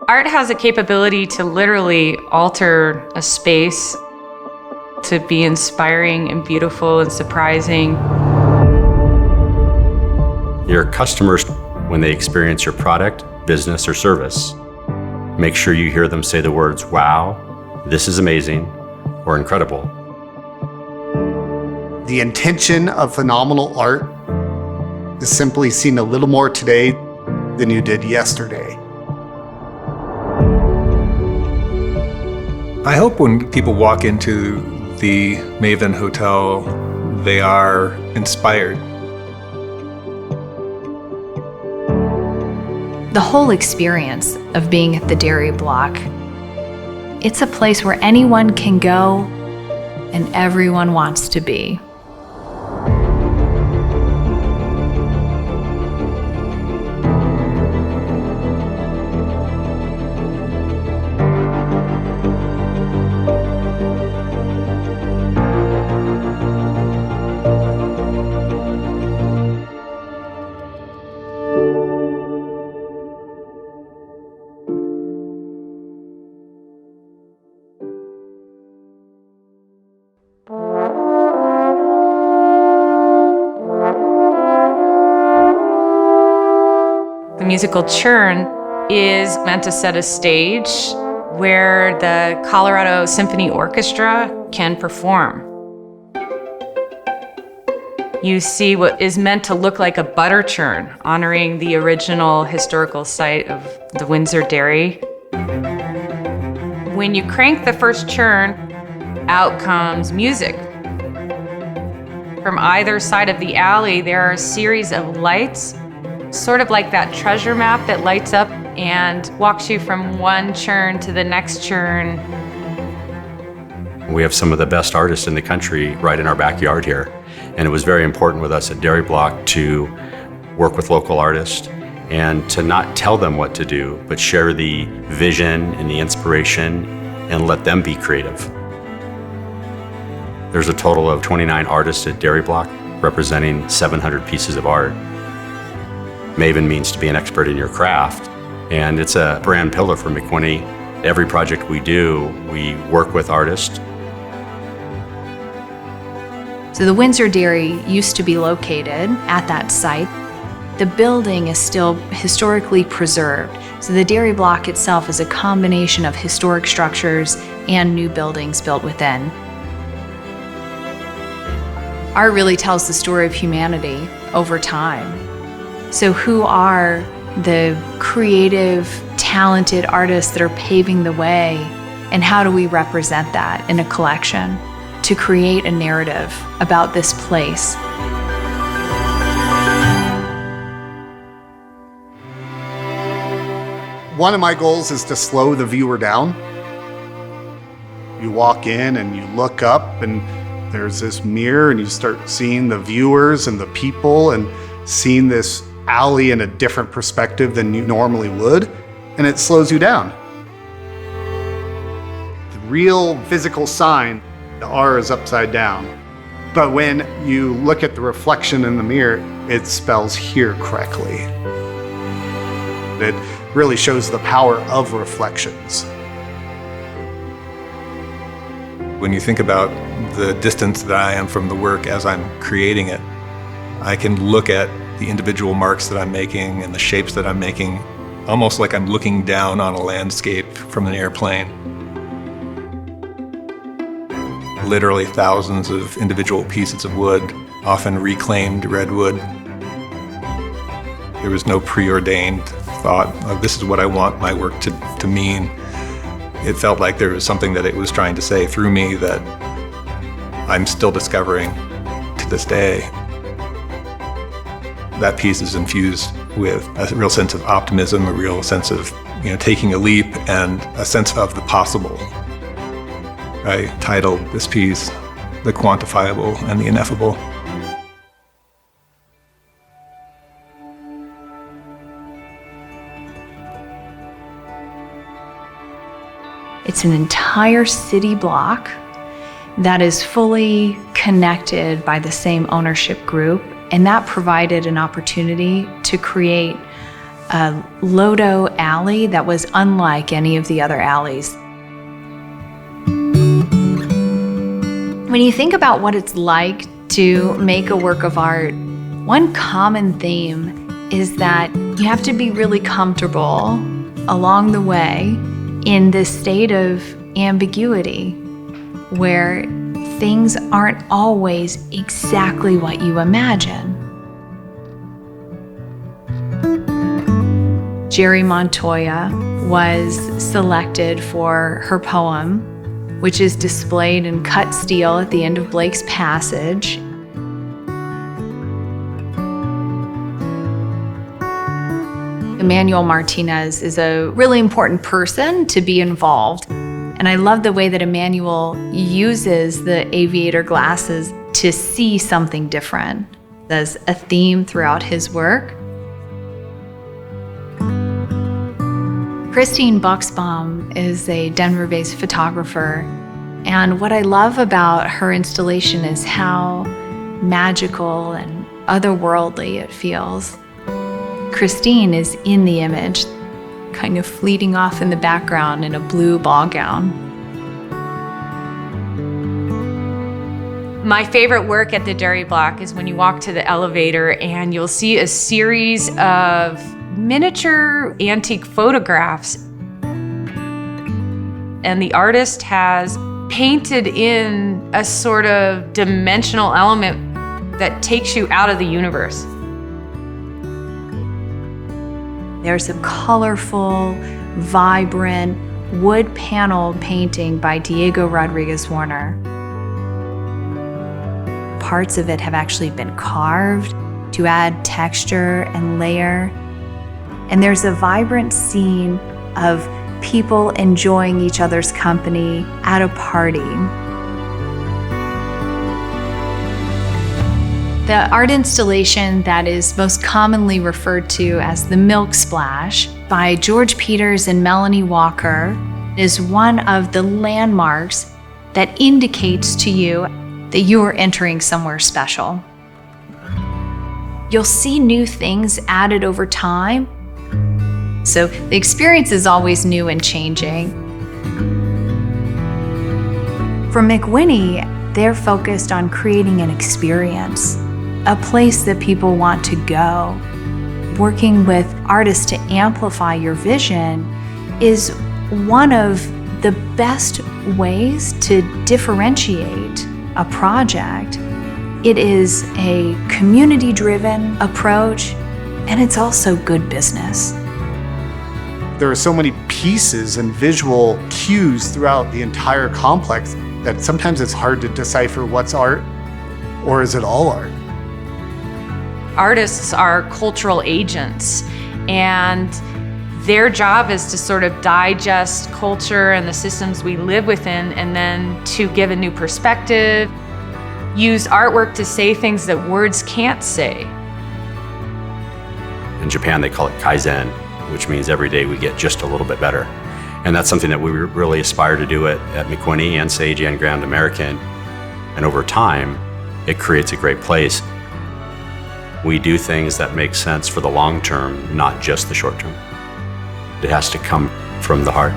Art has a capability to literally alter a space, to be inspiring and beautiful and surprising. Your customers, when they experience your product, business, or service, make sure you hear them say the words, wow, this is amazing, or incredible. The intention of phenomenal art is simply seeing a little more today than you did yesterday. I hope when people walk into the Maven Hotel, they are inspired. The whole experience of being at the Dairy Block, it's a place where anyone can go and everyone wants to be. The musical Churn is meant to set a stage where the Colorado Symphony Orchestra can perform. You see what is meant to look like a butter churn, honoring the original historical site of the Windsor Dairy. When you crank the first churn, out comes music. From either side of the alley, there are a series of lights, sort of like that treasure map that lights up and walks you from one churn to the next churn. We have some of the best artists in the country right in our backyard here. And it was very important with us at Dairy Block to work with local artists and to not tell them what to do, but share the vision and the inspiration and let them be creative. There's a total of 29 artists at Dairy Block representing 700 pieces of art. Maven means to be an expert in your craft, and it's a brand pillar for McWhinney. Every project we do, we work with artists. So the Windsor Dairy used to be located at that site. The building is still historically preserved. So the Dairy Block itself is a combination of historic structures and new buildings built within. Art really tells the story of humanity over time. So who are the creative, talented artists that are paving the way, and how do we represent that in a collection to create a narrative about this place? One of my goals is to slow the viewer down. You walk in and you look up and there's this mirror and you start seeing the viewers and the people and seeing this alley in a different perspective than you normally would, and it slows you down. The real physical sign, the R is upside down. But when you look at the reflection in the mirror, it spells here correctly. It really shows the power of reflections. When you think about the distance that I am from the work as I'm creating it, I can look at the individual marks that I'm making and the shapes that I'm making, almost like I'm looking down on a landscape from an airplane. Literally thousands of individual pieces of wood, often reclaimed redwood. There was no preordained thought of this is what I want my work to mean. It felt like there was something that it was trying to say through me that I'm still discovering to this day. That piece is infused with a real sense of optimism, a real sense of taking a leap, and a sense of the possible. I titled this piece, The Quantifiable and the Ineffable. It's an entire city block that is fully connected by the same ownership group, and that provided an opportunity to create a LoDo alley that was unlike any of the other alleys. When you think about what it's like to make a work of art, one common theme is that you have to be really comfortable along the way in this state of ambiguity where things aren't always exactly what you imagine. Jerry Montoya was selected for her poem, which is displayed in cut steel at the end of Blake's Passage. Emanuel Martinez is a really important person to be involved. And I love the way that Emanuel uses the aviator glasses to see something different. There's a theme throughout his work. Christine Buxbaum is a Denver-based photographer, and what I love about her installation is how magical and otherworldly it feels. Christine is in the image, kind of fleeting off in the background in a blue ball gown. My favorite work at the Dairy Block is when you walk to the elevator and you'll see a series of miniature antique photographs. And the artist has painted in a sort of dimensional element that takes you out of the universe. There's a colorful, vibrant, wood panel painting by Diego Rodriguez Warner. Parts of it have actually been carved to add texture and layer. And there's a vibrant scene of people enjoying each other's company at a party. The art installation that is most commonly referred to as the Milk Splash by George Peters and Melanie Walker is one of the landmarks that indicates to you that you are entering somewhere special. You'll see new things added over time, so the experience is always new and changing. For McWhinney, they're focused on creating an experience, a place that people want to go. Working with artists to amplify your vision is one of the best ways to differentiate a project. It is a community-driven approach, and it's also good business. There are so many pieces and visual cues throughout the entire complex that sometimes it's hard to decipher what's art or is it all art. Artists are cultural agents, and their job is to sort of digest culture and the systems we live within, and then to give a new perspective, use artwork to say things that words can't say. In Japan, they call it Kaizen, which means every day we get just a little bit better. And that's something that we really aspire to do at McWhinney and Sage and Grand American. And over time, it creates a great place. We do things that make sense for the long term, not just the short term. It has to come from the heart.